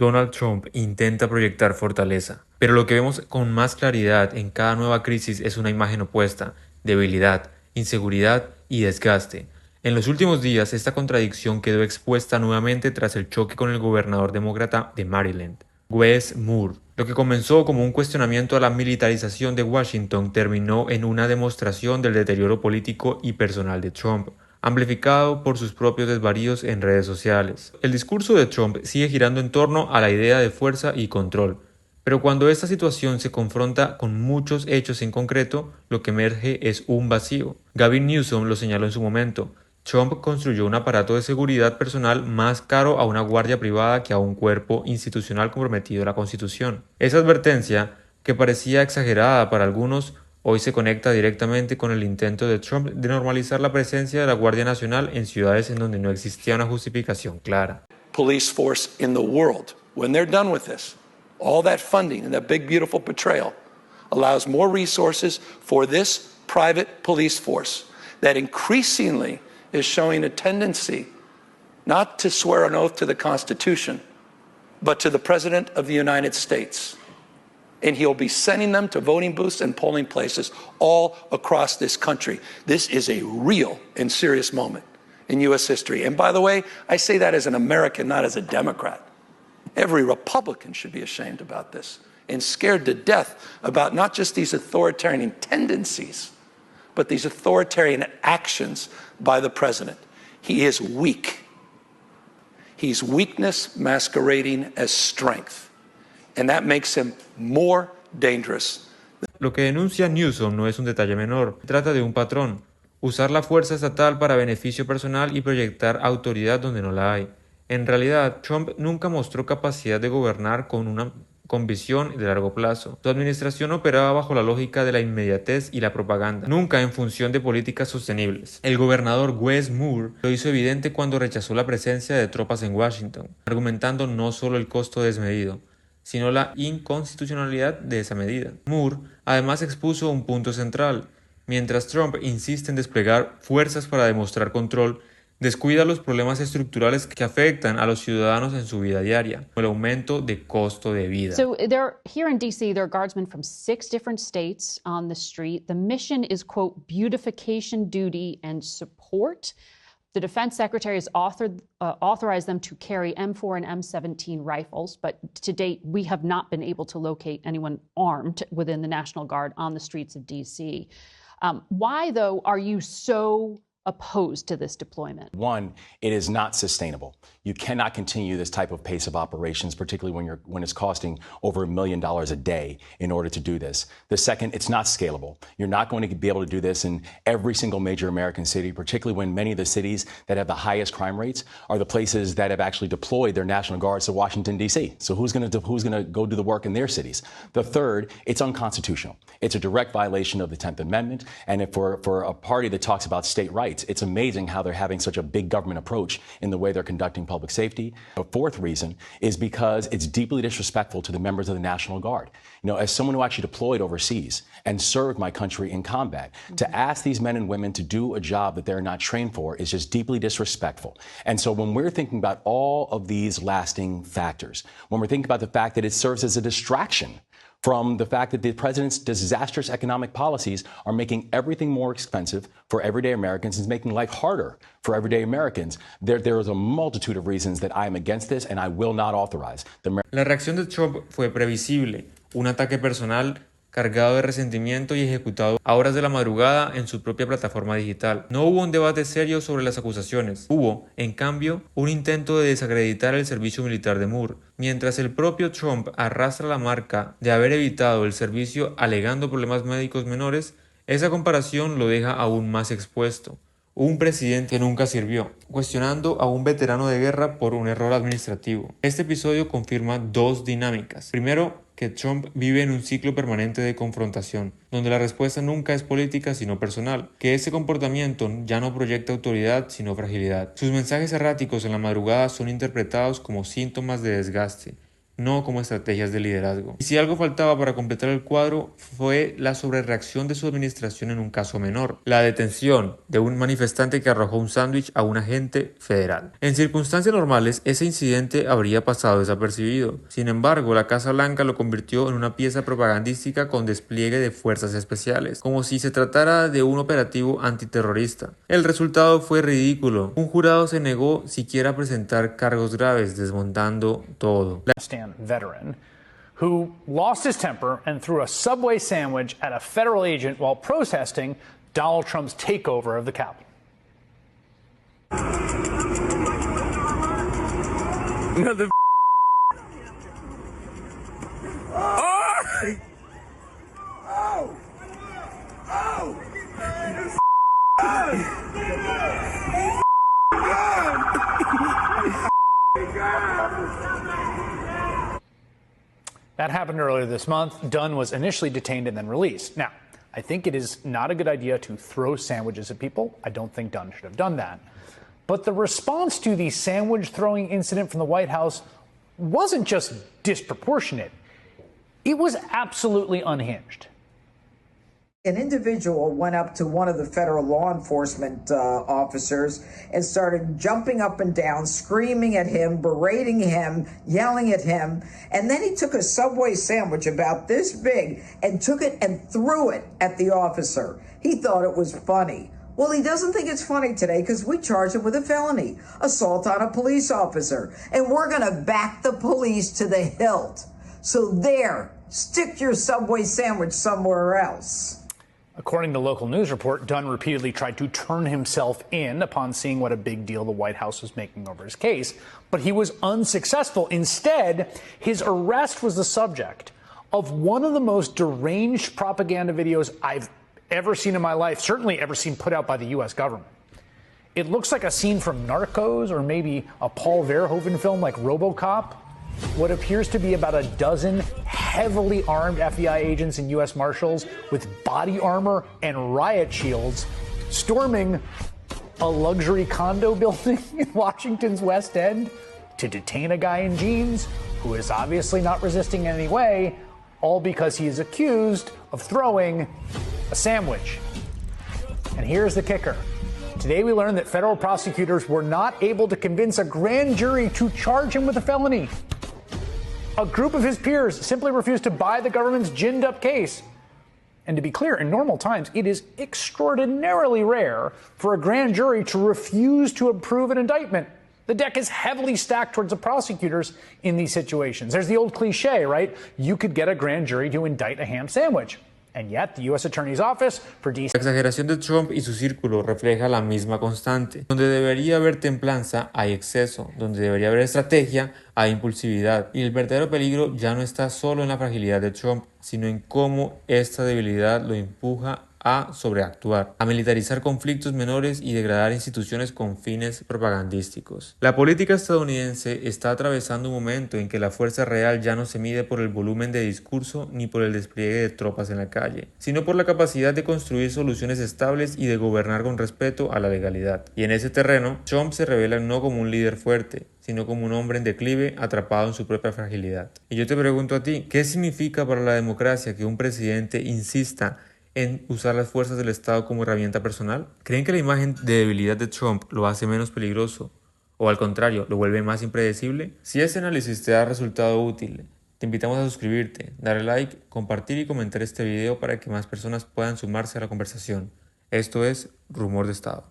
Donald Trump intenta proyectar fortaleza, pero lo que vemos con más claridad en cada nueva crisis es una imagen opuesta: debilidad, inseguridad y desgaste. En los últimos días, esta contradicción quedó expuesta nuevamente tras el choque con el gobernador demócrata de Maryland, Wes Moore. Lo que comenzó como un cuestionamiento a la militarización de Washington terminó en una demostración del deterioro político y personal de Trump, amplificado por sus propios desvaríos en redes sociales. El discurso de Trump sigue girando en torno a la idea de fuerza y control, pero cuando esta situación se confronta con muchos hechos en concreto, lo que emerge es un vacío. Gavin Newsom lo señaló en su momento: Trump construyó un aparato de seguridad personal más caro a una guardia privada que a un cuerpo institucional comprometido a la Constitución. Esa advertencia, que parecía exagerada para algunos, hoy se conecta directamente con el intento de Trump de normalizar la presencia de la Guardia Nacional en ciudades en donde no existía una justificación clara. Police force in the world, when they're done with this, all that funding and that big beautiful portrayal allows more resources for this private police force that increasingly is showing a tendency not to swear an oath to the Constitution, but to the President of the United States. And he'll be sending them to voting booths and polling places all across this country. This is a real and serious moment in U.S. history. And by the way, I say that as an American, not as a Democrat. Every Republican should be ashamed about this and scared to death about not just these authoritarian tendencies, but these authoritarian actions by the president. He is weak. He's weakness masquerading as strength, and that makes him more dangerous. Lo que denuncia Newsom no es un detalle menor, trata de un patrón: usar la fuerza estatal para beneficio personal y proyectar autoridad donde no la hay. En realidad, Trump nunca mostró capacidad de gobernar con visión de largo plazo. Su administración operaba bajo la lógica de la inmediatez y la propaganda, nunca en función de políticas sostenibles. El gobernador Wes Moore lo hizo evidente cuando rechazó la presencia de tropas en Washington, argumentando no solo el costo desmedido, sino la inconstitucionalidad de esa medida. Moore además expuso un punto central: mientras Trump insiste en desplegar fuerzas para demostrar control, descuida los problemas estructurales que afectan a los ciudadanos en su vida diaria, como el aumento de costo de vida. So here in D.C., there are guardsmen from 6 different states on the street. The mission is, quote, beautification, duty, and support. The defense secretary has authorized them to carry M4 and M17 rifles, but to date, we have not been able to locate anyone armed within the National Guard on the streets of D.C. Why, though, are you so opposed to this deployment? One, it is not sustainable. You cannot continue this type of pace of operations, particularly when it's costing over $1 million a day in order to do this. The second, it's not scalable. You're not going to be able to do this in every single major American city, particularly when many of the cities that have the highest crime rates are the places that have actually deployed their National Guards to Washington, D.C. So who's going to go do the work in their cities? The third, it's unconstitutional. It's a direct violation of the 10th Amendment. And if for a party that talks about state rights, it's amazing how they're having such a big government approach in the way they're conducting public safety. The fourth reason is because it's deeply disrespectful to the members of the National Guard. You know, as someone who actually deployed overseas and served my country in combat, to ask these men and women to do a job that they're not trained for is just deeply disrespectful. And so when we're thinking about all of these lasting factors, when we're thinking about the fact that it serves as a distraction from the fact that the president's disastrous economic policies are making everything more expensive for everyday Americans and making life harder for everyday Americans, there is a multitude of reasons that I am against this and I will not authorize. La reacción de Trump fue previsible: un ataque personal cargado de resentimiento y ejecutado a horas de la madrugada en su propia plataforma digital. No hubo un debate serio sobre las acusaciones. Hubo, en cambio, un intento de desacreditar el servicio militar de Moore. Mientras el propio Trump arrastra la marca de haber evitado el servicio alegando problemas médicos menores, esa comparación lo deja aún más expuesto. Un presidente que nunca sirvió, cuestionando a un veterano de guerra por un error administrativo. Este episodio confirma dos dinámicas. Primero, que Trump vive en un ciclo permanente de confrontación, donde la respuesta nunca es política sino personal, que ese comportamiento ya no proyecta autoridad sino fragilidad. Sus mensajes erráticos en la madrugada son interpretados como síntomas de desgaste, no como estrategias de liderazgo. Y si algo faltaba para completar el cuadro fue la sobrereacción de su administración en un caso menor, la detención de un manifestante que arrojó un sándwich a un agente federal. En circunstancias normales, ese incidente habría pasado desapercibido. Sin embargo, la Casa Blanca lo convirtió en una pieza propagandística con despliegue de fuerzas especiales, como si se tratara de un operativo antiterrorista. El resultado fue ridículo. Un jurado se negó siquiera a presentar cargos graves, desmontando todo. Veteran who lost his temper and threw a Subway sandwich at a federal agent while protesting Donald Trump's takeover of the Capitol. Another That happened earlier this month. Dunn was initially detained and then released. Now, I think it is not a good idea to throw sandwiches at people. I don't think Dunn should have done that. But the response to the sandwich throwing incident from the White House wasn't just disproportionate. It was absolutely unhinged. An individual went up to one of the federal law enforcement officers and started jumping up and down, screaming at him, berating him, yelling at him. And then he took a Subway sandwich about this big and took it and threw it at the officer. He thought it was funny. Well, he doesn't think it's funny today because we charged him with a felony, assault on a police officer. And we're going to back the police to the hilt. So there, stick your Subway sandwich somewhere else. According to local news report, Dunn repeatedly tried to turn himself in upon seeing what a big deal the White House was making over his case, but he was unsuccessful. Instead, his arrest was the subject of one of the most deranged propaganda videos I've ever seen in my life, certainly ever seen put out by the U.S. government. It looks like a scene from Narcos or maybe a Paul Verhoeven film like RoboCop. What appears to be about a dozen heavily armed FBI agents and U.S. Marshals with body armor and riot shields storming a luxury condo building in Washington's West End to detain a guy in jeans who is obviously not resisting in any way, all because he is accused of throwing a sandwich. And here's the kicker. Today we learned that federal prosecutors were not able to convince a grand jury to charge him with a felony. A group of his peers simply refused to buy the government's ginned-up case. And to be clear, in normal times, it is extraordinarily rare for a grand jury to refuse to approve an indictment. The deck is heavily stacked towards the prosecutors in these situations. There's the old cliche, right? You could get a grand jury to indict a ham sandwich. And yet, the U.S. Attorney's Office for D.C. La exageración de Trump y su círculo refleja la misma constante. Donde debería haber templanza, hay exceso. Donde debería haber estrategia, hay impulsividad. Y el verdadero peligro ya no está solo en la fragilidad de Trump, sino en cómo esta debilidad lo empuja a sobreactuar, a militarizar conflictos menores y degradar instituciones con fines propagandísticos. La política estadounidense está atravesando un momento en que la fuerza real ya no se mide por el volumen de discurso ni por el despliegue de tropas en la calle, sino por la capacidad de construir soluciones estables y de gobernar con respeto a la legalidad. Y en ese terreno, Trump se revela no como un líder fuerte, sino como un hombre en declive atrapado en su propia fragilidad. Y yo te pregunto a ti, ¿qué significa para la democracia que un presidente insista en usar las fuerzas del Estado como herramienta personal? ¿Creen que la imagen de debilidad de Trump lo hace menos peligroso o al contrario, lo vuelve más impredecible? Si este análisis te ha resultado útil, te invitamos a suscribirte, darle like, compartir y comentar este video para que más personas puedan sumarse a la conversación. Esto es Rumor de Estado.